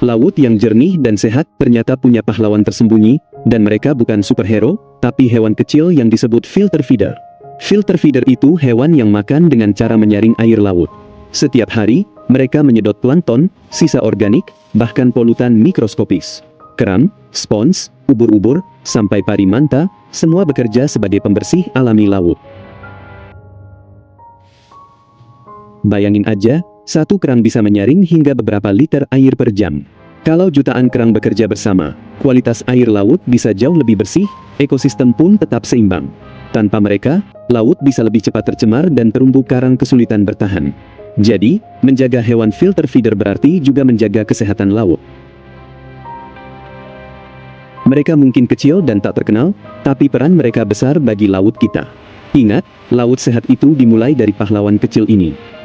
Laut yang jernih dan sehat ternyata punya pahlawan tersembunyi, dan mereka bukan superhero, tapi hewan kecil yang disebut filter feeder. Filter feeder itu hewan yang makan dengan cara menyaring air laut. Setiap hari, mereka menyedot plankton, sisa organik, bahkan polutan mikroskopis. Kerang, spons, ubur-ubur, sampai pari manta, semua bekerja sebagai pembersih alami laut. Bayangin aja, satu kerang bisa menyaring hingga beberapa liter air per jam. Kalau jutaan kerang bekerja bersama, kualitas air laut bisa jauh lebih bersih, ekosistem pun tetap seimbang. Tanpa mereka, laut bisa lebih cepat tercemar dan terumbu karang kesulitan bertahan. Jadi, menjaga hewan filter feeder berarti juga menjaga kesehatan laut. Mereka mungkin kecil dan tak terkenal, tapi peran mereka besar bagi laut kita. Ingat, laut sehat itu dimulai dari pahlawan kecil ini.